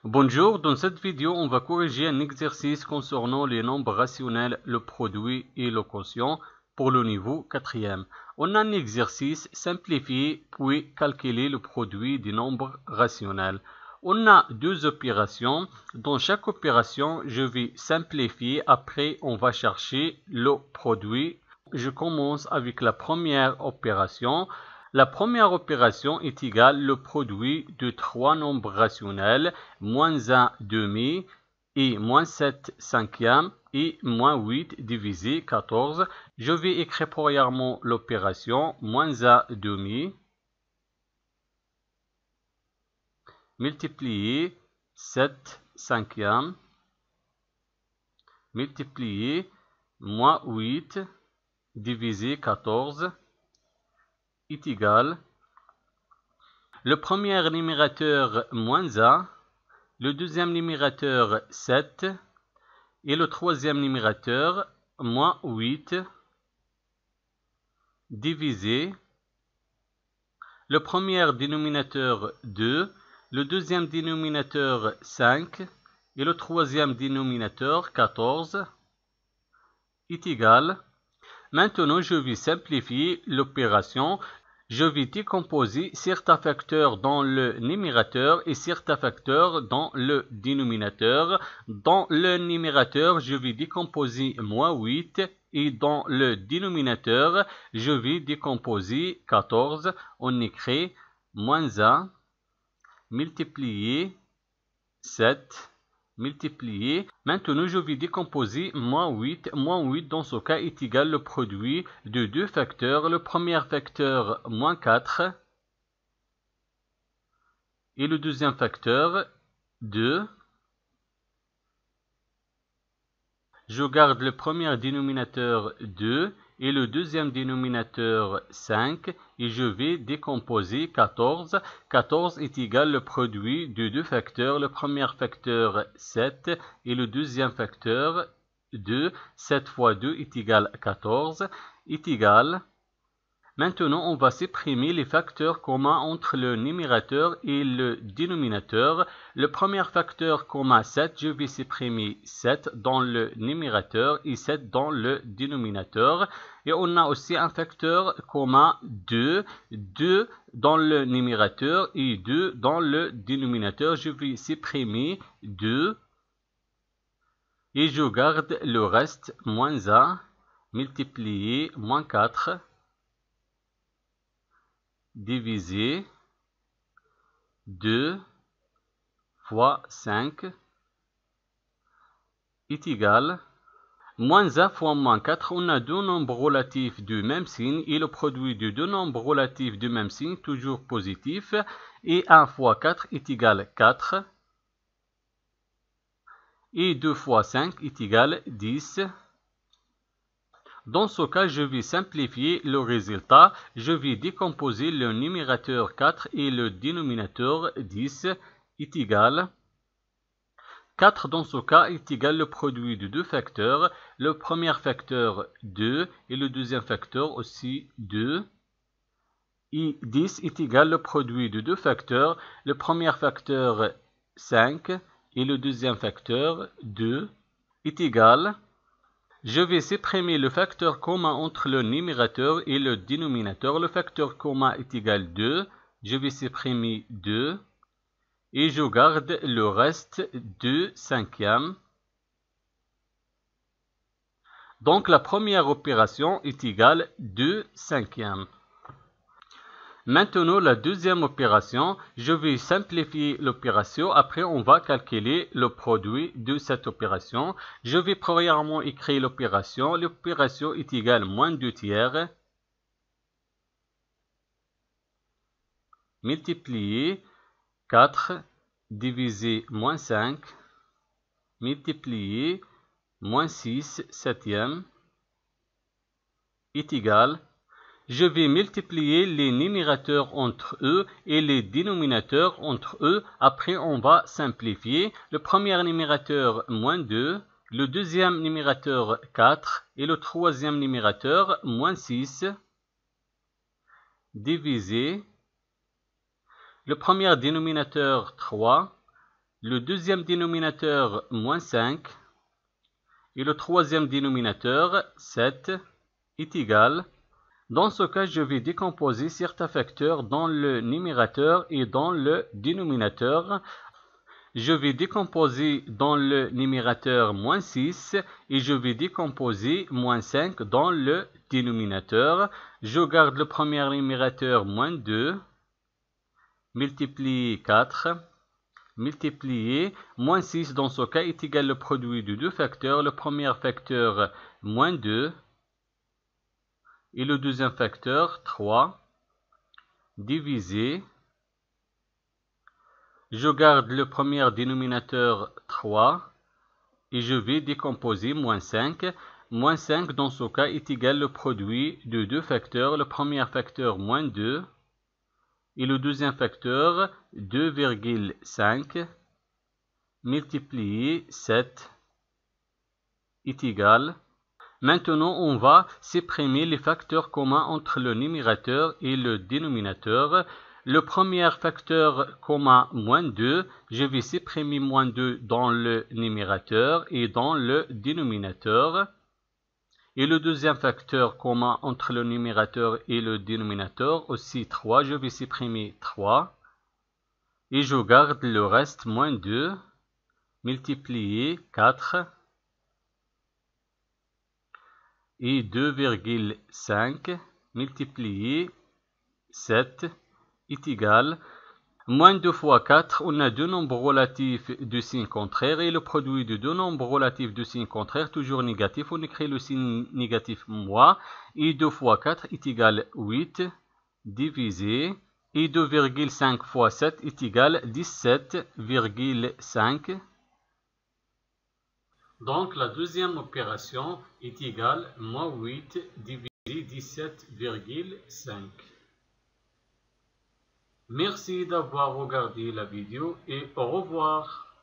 Bonjour, dans cette vidéo, on va corriger un exercice concernant les nombres rationnels, le produit et le quotient pour le niveau 4e. On a un exercice simplifié puis calculer le produit des nombres rationnels. On a deux opérations. Dans chaque opération, je vais simplifier. Après, on va chercher le produit. Je commence avec la première opération. La première opération est égale le produit de trois nombres rationnels, moins 1 demi et moins 7 cinquième et moins 8 divisé 14. Je vais écrire premièrement l'opération moins 1 demi multiplié 7 cinquième multiplié moins 8 divisé 14 est égal. Le premier numérateur moins 1, le deuxième numérateur 7 et le troisième numérateur moins 8 divisé le premier dénominateur 2, le deuxième dénominateur 5 et le troisième dénominateur 14 est égal. Maintenant, je vais simplifier l'opération. Je vais décomposer certains facteurs dans le numérateur et certains facteurs dans le dénominateur. Dans le numérateur, je vais décomposer moins 8 et dans le dénominateur, je vais décomposer 14. On écrit moins 1 multiplié 7 multiplié. Maintenant, je vais décomposer moins 8. Moins 8, dans ce cas, est égal au produit de deux facteurs. Le premier facteur, moins 4. Et le deuxième facteur, 2. Je garde le premier dénominateur 2 et le deuxième dénominateur 5 et je vais décomposer 14. 14 est égal au produit de deux facteurs. Le premier facteur 7 et le deuxième facteur 2. 7 fois 2 est égal à 14 est égal. Maintenant, on va supprimer les facteurs communs entre le numérateur et le dénominateur. Le premier facteur commun 7, je vais supprimer 7 dans le numérateur et 7 dans le dénominateur. Et on a aussi un facteur commun 2, 2 dans le numérateur et 2 dans le dénominateur. Je vais supprimer 2 et je garde le reste moins 1 multiplié moins 4. Divisé 2 fois 5 est égal. Moins 1 fois moins 4, on a deux nombres relatifs du même signe et le produit de deux nombres relatifs du même signe, toujours positif. Et 1 fois 4 est égal 4. Et 2 fois 5 est égal 10. Dans ce cas, je vais simplifier le résultat. Je vais décomposer le numérateur 4 et le dénominateur 10 est égal. 4 dans ce cas est égal au produit de deux facteurs. Le premier facteur 2 et le deuxième facteur aussi 2. Et 10 est égal au produit de deux facteurs. Le premier facteur 5 et le deuxième facteur 2 est égal. Je vais supprimer le facteur commun entre le numérateur et le dénominateur. Le facteur commun est égal 2. Je vais supprimer 2. Et je garde le reste 2 cinquièmes. Donc la première opération est égale 2 cinquièmes. Maintenant, la deuxième opération, je vais simplifier l'opération. Après, on va calculer le produit de cette opération. Je vais premièrement écrire l'opération. L'opération est égale moins 2 tiers multiplié 4 divisé moins 5 multiplié moins 6 septième est égal. Je vais multiplier les numérateurs entre eux et les dénominateurs entre eux. Après, on va simplifier. Le premier numérateur, moins 2. Le deuxième numérateur, 4. Et le troisième numérateur, moins 6. Divisé. Le premier dénominateur, 3. le deuxième dénominateur moins 5 et le troisième dénominateur 7 est égal. Dans ce cas, je vais décomposer certains facteurs dans le numérateur et dans le dénominateur. Je vais décomposer dans le numérateur moins 6 et je vais décomposer moins 5 dans le dénominateur. Je garde le premier numérateur moins 2, multiplié 4, multiplié moins 6 dans ce cas est égal au produit de deux facteurs. Le premier facteur moins 2 et le deuxième facteur 3 divisé. Je garde le premier dénominateur 3 et je vais décomposer moins 5. Moins 5 dans ce cas est égal au produit de deux facteurs. Le premier facteur moins 2 et le deuxième facteur 2,5 multiplié 7 est égal. Maintenant, on va supprimer les facteurs communs entre le numérateur et le dénominateur. Le premier facteur commun, moins 2, je vais supprimer moins 2 dans le numérateur et dans le dénominateur. Et le deuxième facteur commun entre le numérateur et le dénominateur, aussi 3, je vais supprimer 3. Et je garde le reste, moins 2, multiplié 4. Et 2,5 multiplié 7 est égal. Moins 2 fois 4, on a deux nombres relatifs de signes contraires et le produit de deux nombres relatifs de signes contraires, toujours négatif. On écrit le signe négatif moins et 2 fois 4 est égal 8 divisé et 2,5 fois 7 est égal 17,5. Donc, la deuxième opération est égale moins 8 divisé 17,5. Merci d'avoir regardé la vidéo et au revoir.